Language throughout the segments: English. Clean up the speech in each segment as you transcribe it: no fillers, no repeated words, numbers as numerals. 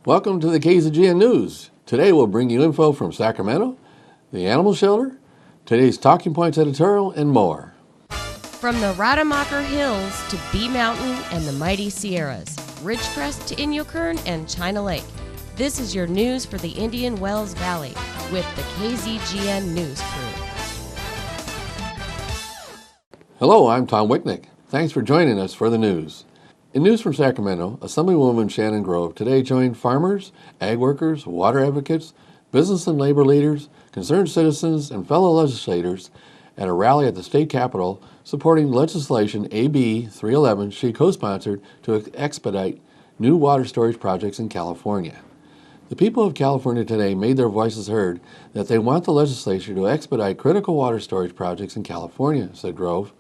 Welcome to the KZGN News. Today we'll bring you info from Sacramento, the animal shelter, today's Talking Points editorial, and more. From the Rademacher Hills to Bee Mountain and the mighty Sierras, Ridgecrest to Inyokern and China Lake, this is your news for the Indian Wells Valley with the KZGN News crew. Hello, I'm Tom Wicknick. Thanks for joining us for the news. In news from Sacramento, Assemblywoman Shannon Grove today joined farmers, ag workers, water advocates, business and labor leaders, concerned citizens, and fellow legislators at a rally at the state capitol supporting legislation AB 311 she co-sponsored to expedite new water storage projects in California. The people of California today made their voices heard that they want the legislature to expedite critical water storage projects in California, said Grove.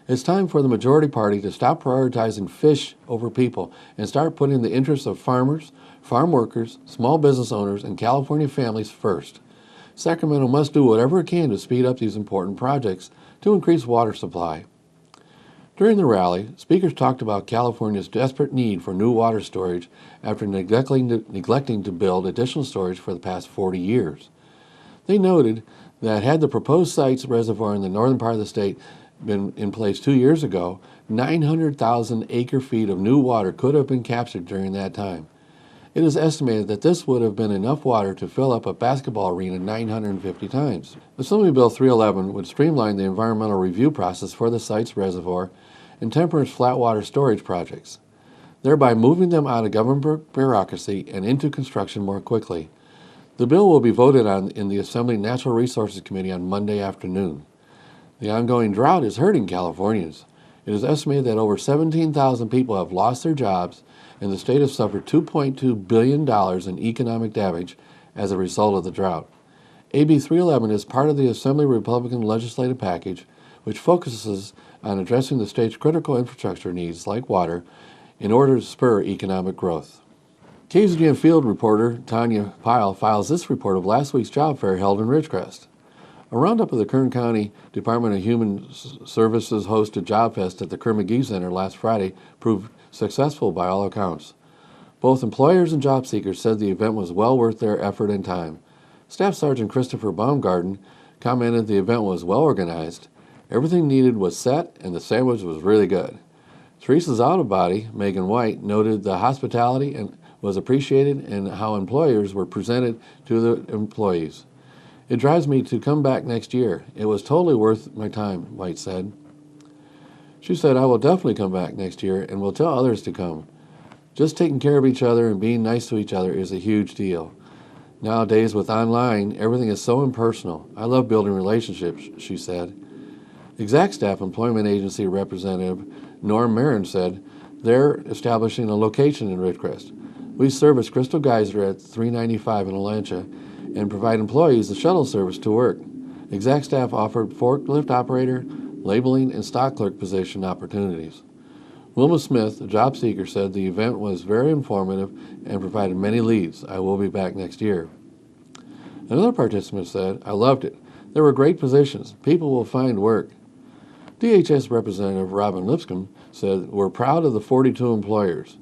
It's time for the majority party to stop prioritizing fish over people and start putting the interests of farmers, farm workers, small business owners, and California families first. Sacramento must do whatever it can to speed up these important projects to increase water supply. During the rally, speakers talked about California's desperate need for new water storage after neglecting to build additional storage for the past 40 years. They noted that had the proposed site's reservoir in the northern part of the state been in place 2 years ago, 900,000 acre-feet of new water could have been captured during that time. It is estimated that this would have been enough water to fill up a basketball arena 950 times. Assembly Bill 311 would streamline the environmental review process for the site's reservoir and temperance flat water storage projects, thereby moving them out of government bureaucracy and into construction more quickly. The bill will be voted on in the Assembly Natural Resources Committee on Monday afternoon. The ongoing drought is hurting Californians. It is estimated that over 17,000 people have lost their jobs, and the state has suffered $2.2 billion in economic damage as a result of the drought. AB 311 is part of the Assembly Republican legislative package, which focuses on addressing the state's critical infrastructure needs, like water, in order to spur economic growth. KZGN field reporter Tanya Pyle files this report of last week's job fair held in Ridgecrest. A roundup of the Kern County Department of Human Services hosted Job Fest at the Kern McGee Center last Friday proved successful by all accounts. Both employers and job seekers said the event was well worth their effort and time. Staff Sergeant Christopher Baumgarten commented the event was well organized, everything needed was set, and the sandwich was really good. Teresa's out-of-body, Megan White, noted the hospitality and was appreciated and how employers were presented to the employees. It drives me to come back next year. It was totally worth my time, White said. She said, I will definitely come back next year and will tell others to come. Just taking care of each other and being nice to each other is a huge deal. Nowadays, with online, everything is so impersonal. I love building relationships, she said. Exact Staff Employment Agency Representative Norm Marin said, they're establishing a location in Ridgecrest. We service Crystal Geyser at 395 in Alancha and provide employees the shuttle service to work. Exact Staff offered forklift operator, labeling, and stock clerk position opportunities. Wilma Smith, a job seeker, said the event was very informative and provided many leads. I will be back next year. Another participant said, I loved it. There were great positions. People will find work. DHS Representative Robin Lipscomb said, we're proud of the 42 employers.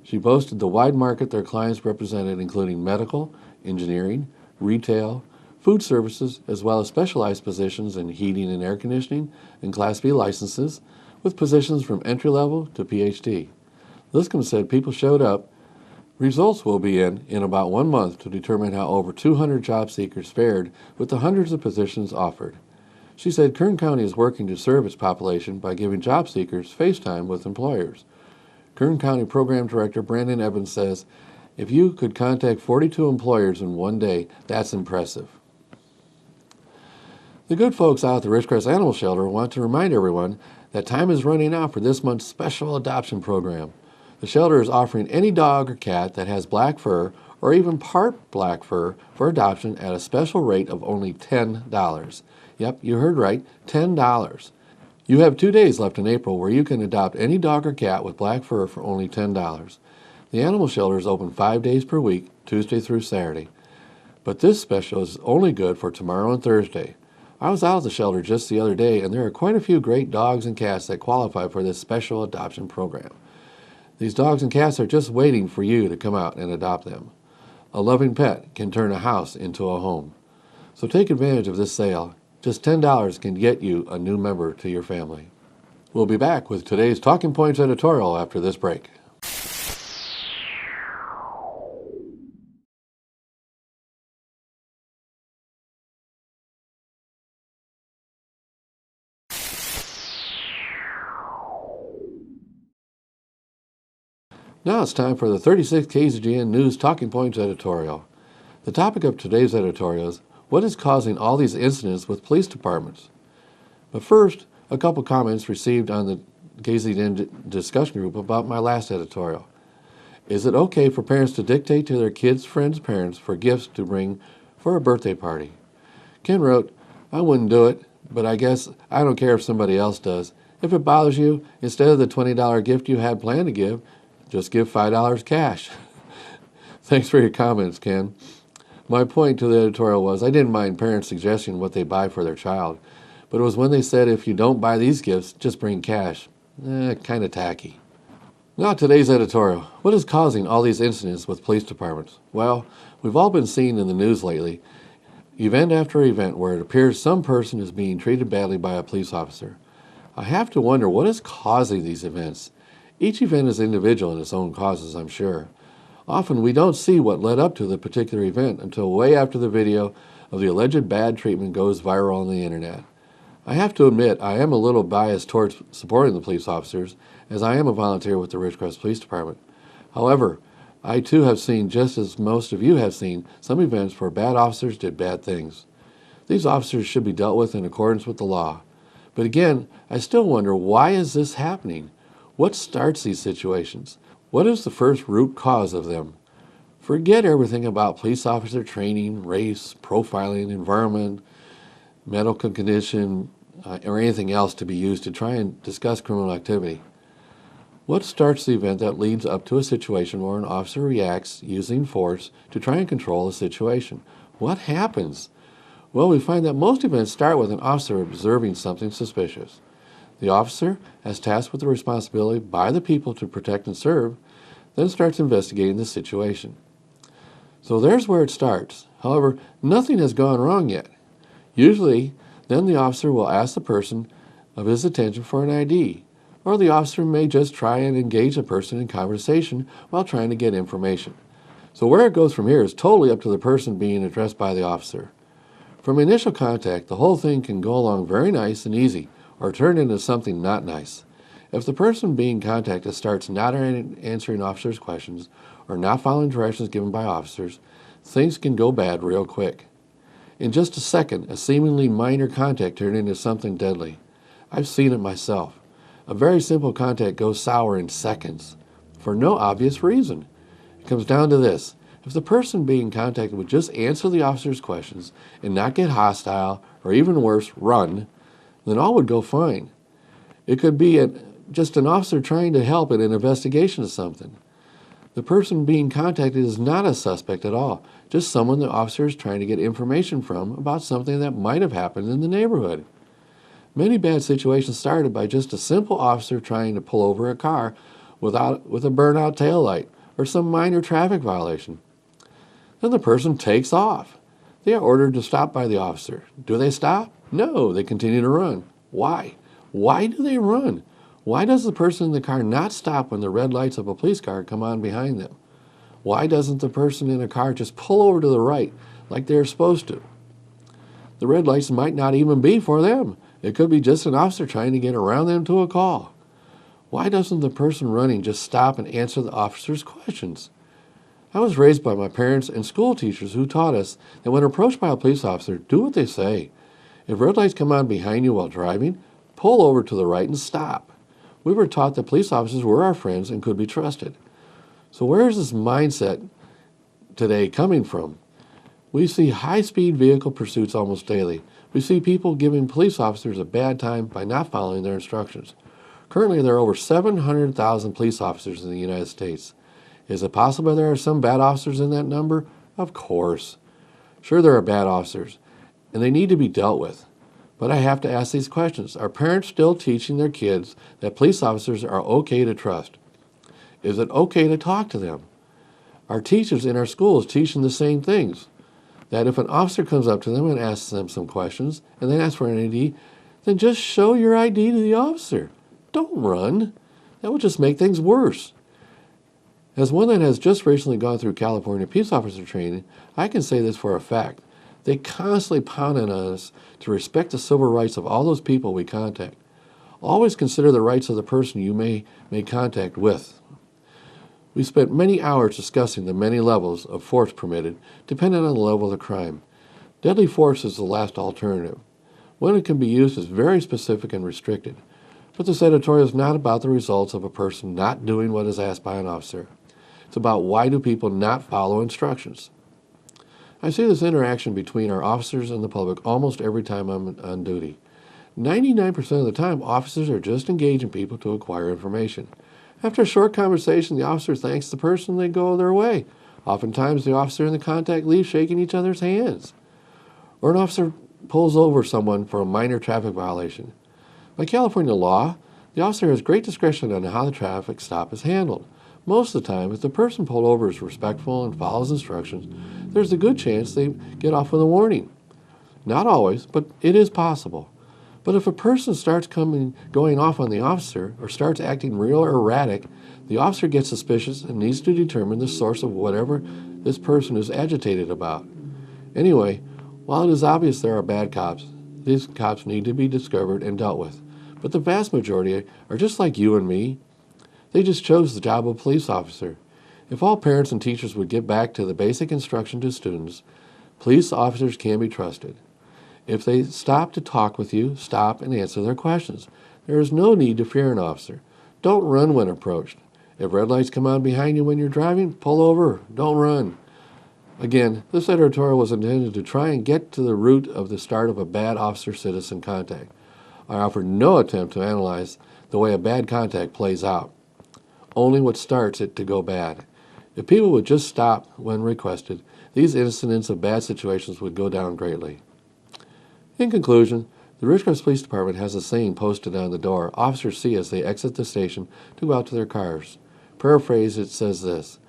She boasted the wide market their clients represented, including medical, engineering, retail, food services, as well as specialized positions in heating and air conditioning and Class B licenses, with positions from entry-level to PhD. Lipscomb said people showed up. Results will be in about 1 month to determine how over 200 job seekers fared with the hundreds of positions offered. She said Kern County is working to serve its population by giving job seekers face time with employers. Kern County Program Director Brandon Evans says, if you could contact 42 employers in one day, that's impressive. The good folks out at the Ridgecrest Animal Shelter want to remind everyone that time is running out for this month's special adoption program. The shelter is offering any dog or cat that has black fur or even part black fur for adoption at a special rate of only $10. Yep, you heard right, $10. You have 2 days left in April where you can adopt any dog or cat with black fur for only $10. The animal shelter is open 5 days per week, Tuesday through Saturday. But this special is only good for tomorrow and Thursday. I was out at the shelter just the other day, and there are quite a few great dogs and cats that qualify for this special adoption program. These dogs and cats are just waiting for you to come out and adopt them. A loving pet can turn a house into a home. So take advantage of this sale. Just $10 can get you a new member to your family. We'll be back with today's Talking Points editorial after this break. Now it's time for the 36th KZGN News Talking Points editorial. The topic of today's editorial is what is causing all these incidents with police departments. But first, a couple comments received on the KZGN discussion group about my last editorial. Is it okay for parents to dictate to their kids' friends' parents for gifts to bring for a birthday party? Ken wrote, I wouldn't do it, but I guess I don't care if somebody else does. If it bothers you, instead of the $20 gift you had planned to give, just give $5 cash. Thanks for your comments, Ken. My point to the editorial was I didn't mind parents suggesting what they buy for their child, but it was when they said if you don't buy these gifts, just bring cash. Kind of tacky. Now today's editorial. What is causing all these incidents with police departments? Well, we've all been seeing in the news lately, event after event where it appears some person is being treated badly by a police officer. I have to wonder what is causing these events. Each event is individual in its own causes, I'm sure. Often we don't see what led up to the particular event until way after the video of the alleged bad treatment goes viral on the internet. I have to admit I am a little biased towards supporting the police officers, as I am a volunteer with the Ridgecrest Police Department. However, I too have seen, just as most of you have seen, some events where bad officers did bad things. These officers should be dealt with in accordance with the law. But again, I still wonder, why is this happening? What starts these situations? What is the first root cause of them? Forget everything about police officer training, race, profiling, environment, medical condition, or anything else to be used to try and discuss criminal activity. What starts the event that leads up to a situation where an officer reacts using force to try and control a situation? What happens? Well, we find that most events start with an officer observing something suspicious. The officer, as tasked with the responsibility by the people to protect and serve, then starts investigating the situation. So there's where it starts. However, nothing has gone wrong yet. Usually, then the officer will ask the person of his attention for an ID, or the officer may just try and engage the person in conversation while trying to get information. So where it goes from here is totally up to the person being addressed by the officer. From initial contact, the whole thing can go along very nice and easy, or turn into something not nice. If the person being contacted starts not answering officers' questions or not following directions given by officers, things can go bad real quick. In just a second, a seemingly minor contact turned into something deadly. I've seen it myself. A very simple contact goes sour in seconds, for no obvious reason. It comes down to this. If the person being contacted would just answer the officer's questions and not get hostile, or even worse, run, then all would go fine. It could be just an officer trying to help in an investigation of something. The person being contacted is not a suspect at all, just someone the officer is trying to get information from about something that might have happened in the neighborhood. Many bad situations started by just a simple officer trying to pull over a car with a burnout taillight or some minor traffic violation. Then the person takes off. They are ordered to stop by the officer. Do they stop? No, they continue to run. Why? Why do they run? Why does the person in the car not stop when the red lights of a police car come on behind them? Why doesn't the person in a car just pull over to the right like they're supposed to? The red lights might not even be for them. It could be just an officer trying to get around them to a call. Why doesn't the person running just stop and answer the officer's questions? I was raised by my parents and school teachers who taught us that when approached by a police officer, do what they say. If red lights come on behind you while driving, pull over to the right and stop. We were taught that police officers were our friends and could be trusted. So where is this mindset today coming from? We see high-speed vehicle pursuits almost daily. We see people giving police officers a bad time by not following their instructions. Currently, there are over 700,000 police officers in the United States. Is it possible there are some bad officers in that number? Of course. Sure, there are bad officers, and they need to be dealt with. But I have to ask these questions. Are parents still teaching their kids that police officers are okay to trust? Is it okay to talk to them? Our teachers in our schools teaching the same things. That if an officer comes up to them and asks them some questions and they ask for an ID, then just show your ID to the officer. Don't run. That would just make things worse. As one that has just recently gone through California peace officer training, I can say this for a fact. They constantly pound on us to respect the civil rights of all those people we contact. Always consider the rights of the person you may make contact with. We spent many hours discussing the many levels of force permitted, depending on the level of the crime. Deadly force is the last alternative. When it can be used is very specific and restricted. But this editorial is not about the results of a person not doing what is asked by an officer. It's about why do people not follow instructions. I see this interaction between our officers and the public almost every time I'm on duty. 99% of the time, officers are just engaging people to acquire information. After a short conversation, the officer thanks the person and they go their way. Oftentimes, the officer and the contact leave shaking each other's hands. Or an officer pulls over someone for a minor traffic violation. By California law, the officer has great discretion on how the traffic stop is handled. Most of the time, if the person pulled over is respectful and follows instructions, there's a good chance they get off with a warning. Not always, but it is possible. But if a person starts going off on the officer or starts acting real erratic, the officer gets suspicious and needs to determine the source of whatever this person is agitated about. Anyway, while it is obvious there are bad cops, these cops need to be discovered and dealt with. But the vast majority are just like you and me. They just chose the job of police officer. If all parents and teachers would get back to the basic instruction to students, police officers can be trusted. If they stop to talk with you, stop and answer their questions. There is no need to fear an officer. Don't run when approached. If red lights come on behind you when you're driving, pull over. Don't run. Again, this editorial was intended to try and get to the root of the start of a bad officer-citizen contact. I offered no attempt to analyze the way a bad contact plays out, only what starts it to go bad. If people would just stop when requested, these incidents of bad situations would go down greatly. In conclusion, the Ridgecrest Police Department has a saying posted on the door officers see as they exit the station to go out to their cars. Paraphrased, it says this: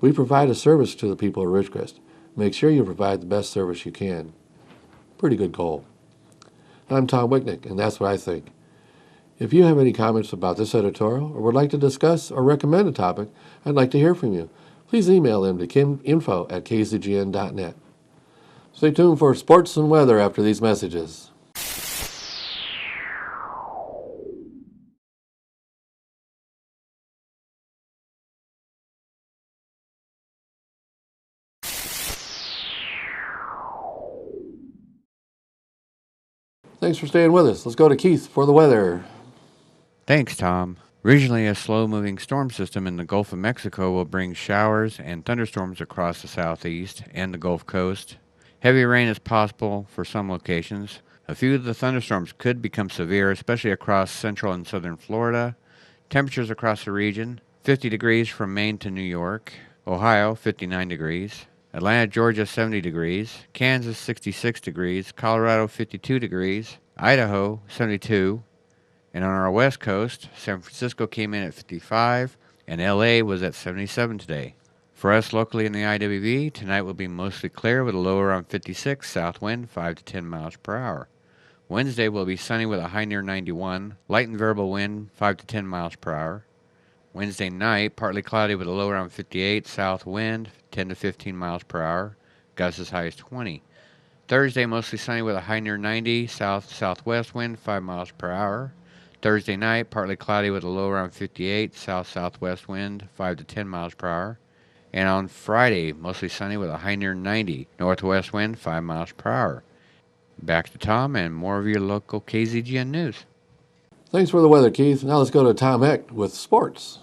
"We provide a service to the people of Ridgecrest. Make sure you provide the best service you can." Pretty good goal. I'm Tom Wicknick, and that's what I think. If you have any comments about this editorial or would like to discuss or recommend a topic, I'd like to hear from you. Please email them to info@kzgn.net. Stay tuned for sports and weather after these messages. Thanks for staying with us. Let's go to Keith for the weather. Thanks, Tom. Regionally, a slow-moving storm system in the Gulf of Mexico will bring showers and thunderstorms across the southeast and the Gulf Coast. Heavy rain is possible for some locations. A few of the thunderstorms could become severe, especially across central and southern Florida. Temperatures across the region: 50 degrees from Maine to New York. Ohio, 59 degrees. Atlanta, Georgia, 70 degrees. Kansas, 66 degrees. Colorado, 52 degrees. Idaho, 72. And on our west coast, San Francisco came in at 55, and LA was at 77 today. For us locally in the IWV, tonight will be mostly clear with a low around 56, south wind 5 to 10 miles per hour. Wednesday will be sunny with a high near 91, light and variable wind 5 to 10 miles per hour. Wednesday night, partly cloudy with a low around 58, south wind 10 to 15 miles per hour, gusts as high as 20. Thursday, mostly sunny with a high near 90, south-southwest wind 5 miles per hour. Thursday night, partly cloudy with a low around 58, south-southwest wind 5 to 10 miles per hour. And on Friday, mostly sunny with a high near 90, northwest wind 5 miles per hour. Back to Tom and more of your local KZGN news. Thanks for the weather, Keith. Now let's go to Tom Heck with sports.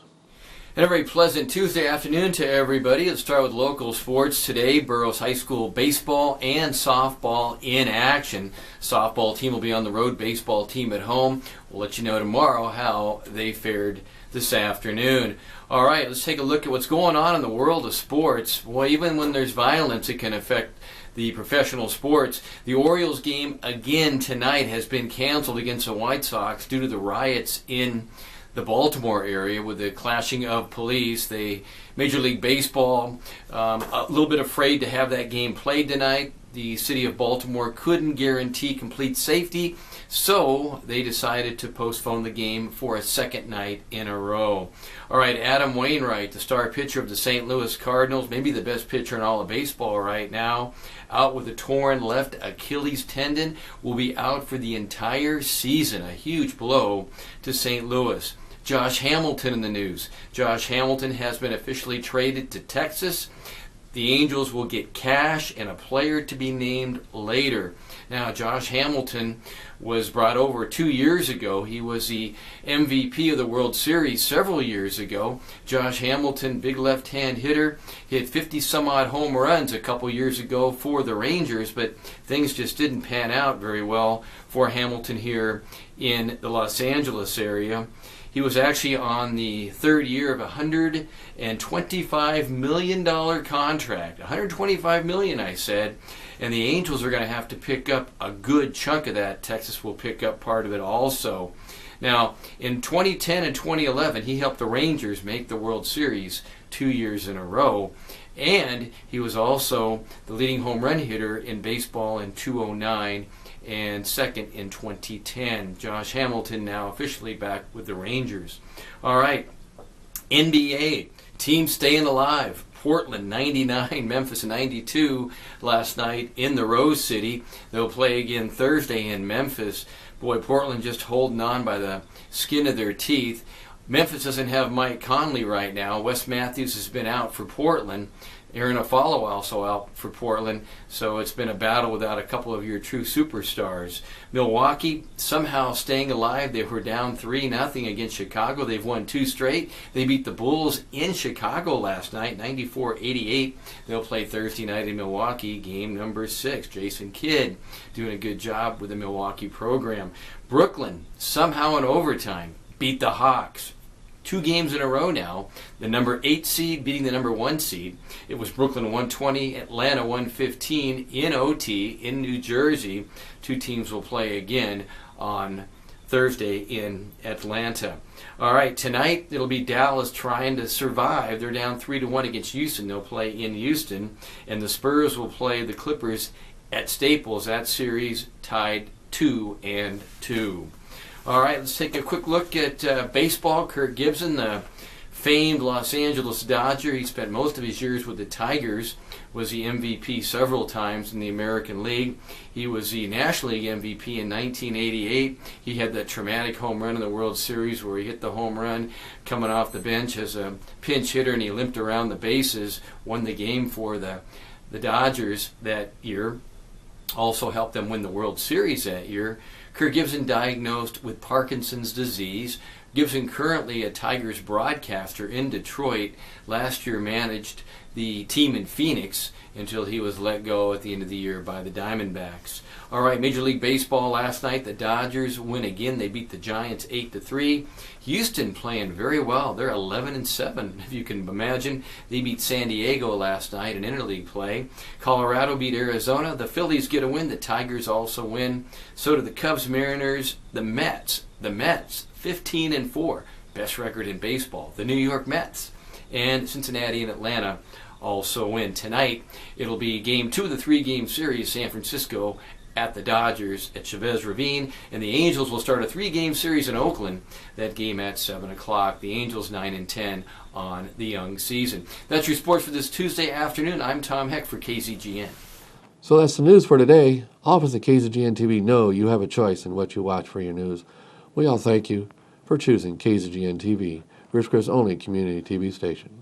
And a very pleasant Tuesday afternoon to everybody. Let's start with local sports today. Burroughs High School baseball and softball in action. Softball team will be on the road, baseball team at home. We'll let you know tomorrow how they fared this afternoon. All right, let's take a look at what's going on in the world of sports. Well, even when there's violence, it can affect the professional sports. The Orioles game again tonight has been canceled against the White Sox due to the riots in the Baltimore area with the clashing of police. Major League Baseball, a little bit afraid to have that game played tonight. The city of Baltimore couldn't guarantee complete safety, so they decided to postpone the game for a second night in a row. All right, Adam Wainwright, the star pitcher of the St. Louis Cardinals, maybe the best pitcher in all of baseball right now, out with a torn left Achilles tendon, will be out for the entire season. A huge blow to St. Louis. Josh Hamilton in the news. Josh Hamilton has been officially traded to Texas. The Angels will get cash and a player to be named later. Now, Josh Hamilton was brought over 2 years ago. He was the MVP of the World Series several years ago. Josh Hamilton, big left-hand hitter, hit 50-some-odd home runs a couple years ago for the Rangers, but things just didn't pan out very well for Hamilton here in the Los Angeles area. He was actually on the third year of a $125 million contract. $125 million, I said. And the Angels are going to have to pick up a good chunk of that. Texas will pick up part of it also. Now, in 2010 and 2011, he helped the Rangers make the World Series 2 years in a row. And he was also the leading home run hitter in baseball in 2009 and second in 2010. Josh Hamilton now officially back with the Rangers. All right, NBA, teams staying alive. Portland 99, Memphis 92 last night in the Rose City. They'll play again Thursday in Memphis. Boy, Portland just holding on by the skin of their teeth. Memphis doesn't have Mike Conley right now. Wes Matthews has been out for Portland. Aaron Aflalo also out for Portland, so it's been a battle without a couple of your true superstars. Milwaukee somehow staying alive. They were down 3-0 against Chicago. They've won 2 straight. They beat the Bulls in Chicago last night, 94-88. They'll play Thursday night in Milwaukee, game number 6. Jason Kidd doing a good job with the Milwaukee program. Brooklyn somehow in overtime beat the Hawks. 2 games in a row now. The number 8 seed beating the number 1 seed. It was Brooklyn 120, Atlanta 115 in OT in New Jersey. 2 teams will play again on Thursday in Atlanta. All right, tonight it'll be Dallas trying to survive. They're down 3-1 against Houston. They'll play in Houston. And the Spurs will play the Clippers at Staples. That series tied 2-2. All right, let's take a quick look at baseball. Kirk Gibson, the famed Los Angeles Dodger. He spent most of his years with the Tigers, was the MVP several times in the American League. He was the National League MVP in 1988. He had that traumatic home run in the World Series where he hit the home run coming off the bench as a pinch hitter, and he limped around the bases, won the game for the Dodgers that year. Also helped them win the World Series that year. Kirk Gibson diagnosed with Parkinson's disease. Gibson, currently a Tigers broadcaster in Detroit, last year managed the team in Phoenix until he was let go at the end of the year by the Diamondbacks. All right, Major League Baseball last night, the Dodgers win again. They beat the Giants 8-3. Houston playing very well. They're 11-7, if you can imagine. They beat San Diego last night in interleague play. Colorado beat Arizona. The Phillies get a win. The Tigers also win. So do the Cubs, Mariners, the Mets. The Mets, 15-4, best record in baseball. The New York Mets and Cincinnati and Atlanta also win. Tonight, it'll be game 2 of the 3-game series, San Francisco at the Dodgers at Chavez Ravine, and the Angels will start a 3-game series in Oakland. That game at 7 o'clock. The Angels 9-10 on the young season. That's your sports for this Tuesday afternoon. I'm Tom Heck for KZGN. So that's the news for today. All of us at KZGN-TV know you have a choice in what you watch for your news. We all thank you for choosing KZGN-TV, Ridgecrest's only community TV station.